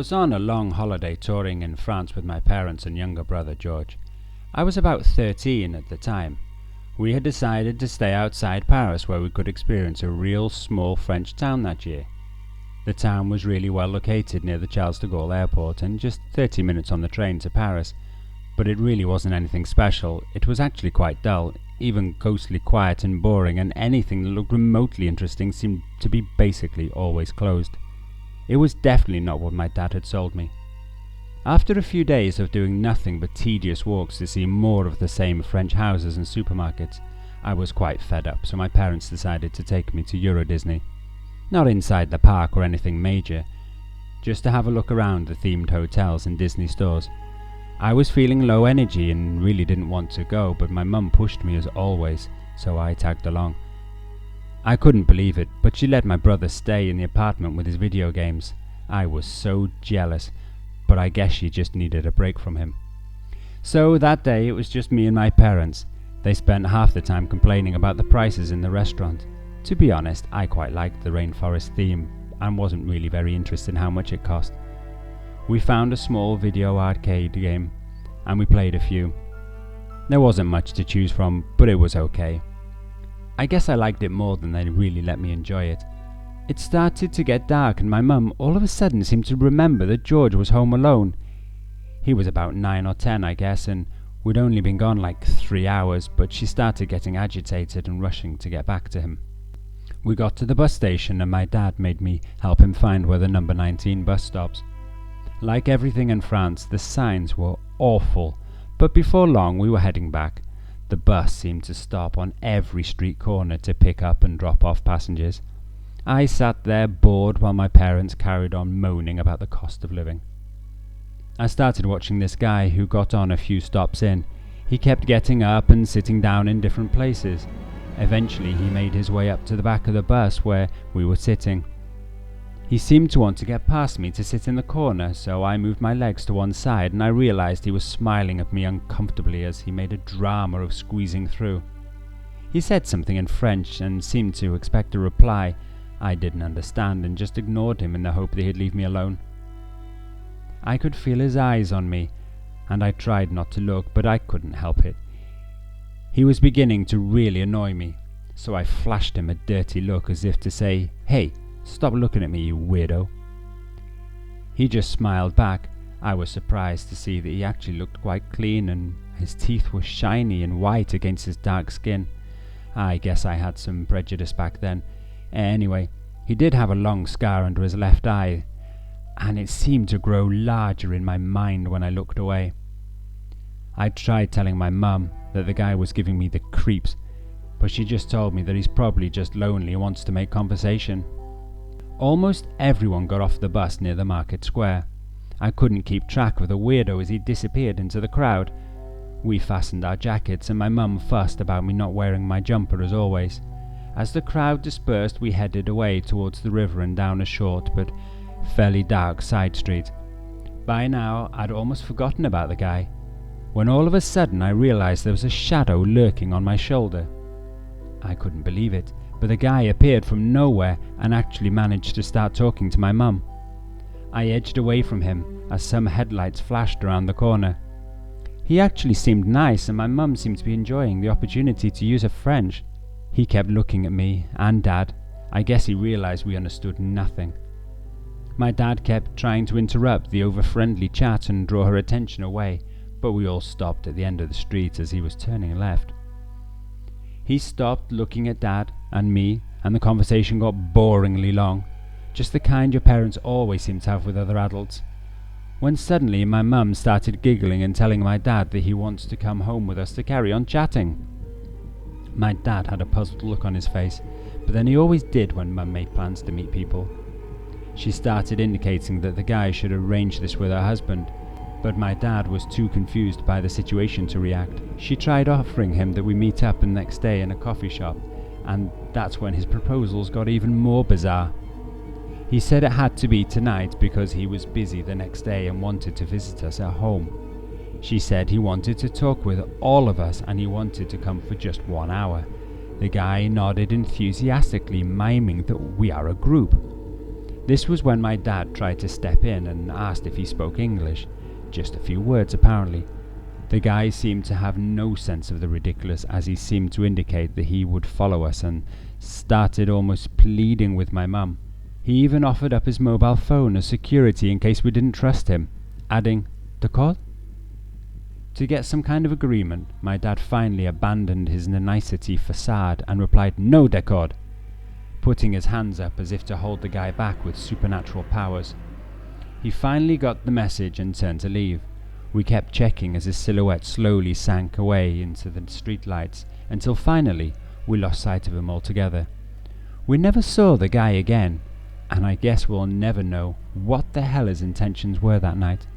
was on a long holiday touring in France with my parents and younger brother George. I was about 13 at the time. We had decided to stay outside Paris where we could experience a real small French town that year. The town was really well located near the Charles de Gaulle airport and just 30 minutes on the train to Paris, but it really wasn't anything special. It was actually quite dull, even ghostly quiet and boring, and anything that looked remotely interesting seemed to be basically always closed. It was definitely not what my dad had sold me. After a few days of doing nothing but tedious walks to see more of the same French houses and supermarkets, I was quite fed up, so my parents decided to take me to Euro Disney. Not inside the park or anything major, just to have a look around the themed hotels and Disney stores. I was feeling low energy and really didn't want to go, but my mum pushed me as always, so I tagged along. I couldn't believe it, but she let my brother stay in the apartment with his video games. I was so jealous, but I guess she just needed a break from him. So that day it was just me and my parents. They spent half the time complaining about the prices in the restaurant. To be honest, I quite liked the rainforest theme and wasn't really very interested in how much it cost. We found a small video arcade game and we played a few. There wasn't much to choose from, but it was okay. I guess I liked it more than they really let me enjoy it. It started to get dark and my mum all of a sudden seemed to remember that George was home alone. He was about 9 or 10 I guess, and we'd only been gone like 3 hours, but she started getting agitated and rushing to get back to him. We got to the bus station and my dad made me help him find where the number 19 bus stops. Like everything in France, the signs were awful, but before long we were heading back. The bus seemed to stop on every street corner to pick up and drop off passengers. I sat there bored while my parents carried on moaning about the cost of living. I started watching this guy who got on a few stops in. He kept getting up and sitting down in different places. Eventually he made his way up to the back of the bus where we were sitting. He seemed to want to get past me to sit in the corner, so I moved my legs to one side and I realized he was smiling at me uncomfortably as he made a drama of squeezing through. He said something in French and seemed to expect a reply. I didn't understand and just ignored him in the hope that he'd leave me alone. I could feel his eyes on me, and I tried not to look, but I couldn't help it. He was beginning to really annoy me, so I flashed him a dirty look as if to say, "Hey, stop looking at me, you weirdo." He just smiled back. I was surprised to see that he actually looked quite clean and his teeth were shiny and white against his dark skin. I guess I had some prejudice back then. Anyway, he did have a long scar under his left eye, and it seemed to grow larger in my mind when I looked away. I tried telling my mum that the guy was giving me the creeps, but she just told me that he's probably just lonely and wants to make conversation. Almost everyone got off the bus near the market square. I couldn't keep track of the weirdo as he disappeared into the crowd. We fastened our jackets and my mum fussed about me not wearing my jumper as always. As the crowd dispersed, we headed away towards the river and down a short but fairly dark side street. By now, I'd almost forgotten about the guy, when all of a sudden I realized there was a shadow lurking on my shoulder. I couldn't believe it, but the guy appeared from nowhere and actually managed to start talking to my mum. I edged away from him as some headlights flashed around the corner. He actually seemed nice and my mum seemed to be enjoying the opportunity to use her French. He kept looking at me and Dad. I guess he realized we understood nothing. My dad kept trying to interrupt the over-friendly chat and draw her attention away, but we all stopped at the end of the street as he was turning left. He stopped looking at Dad and me, and the conversation got boringly long, just the kind your parents always seem to have with other adults. When suddenly my mum started giggling and telling my dad that he wants to come home with us to carry on chatting. My dad had a puzzled look on his face, but then he always did when Mum made plans to meet people. She started indicating that the guy should arrange this with her husband, but my dad was too confused by the situation to react. She tried offering him that we meet up the next day in a coffee shop, and that's when his proposals got even more bizarre. He said it had to be tonight because he was busy the next day and wanted to visit us at home. She said he wanted to talk with all of us and he wanted to come for just 1 hour. The guy nodded enthusiastically, miming that we are a group. This was when my dad tried to step in and asked if he spoke English. Just a few words apparently. The guy seemed to have no sense of the ridiculous, as he seemed to indicate that he would follow us, and started almost pleading with my mum. He even offered up his mobile phone as security in case we didn't trust him, adding, "D'accord?" To get some kind of agreement, my dad finally abandoned his nicety facade and replied, "No, d'accord," putting his hands up as if to hold the guy back with supernatural powers. He finally got the message and turned to leave. We kept checking as his silhouette slowly sank away into the streetlights, until finally we lost sight of him altogether. We never saw the guy again, and I guess we'll never know what the hell his intentions were that night.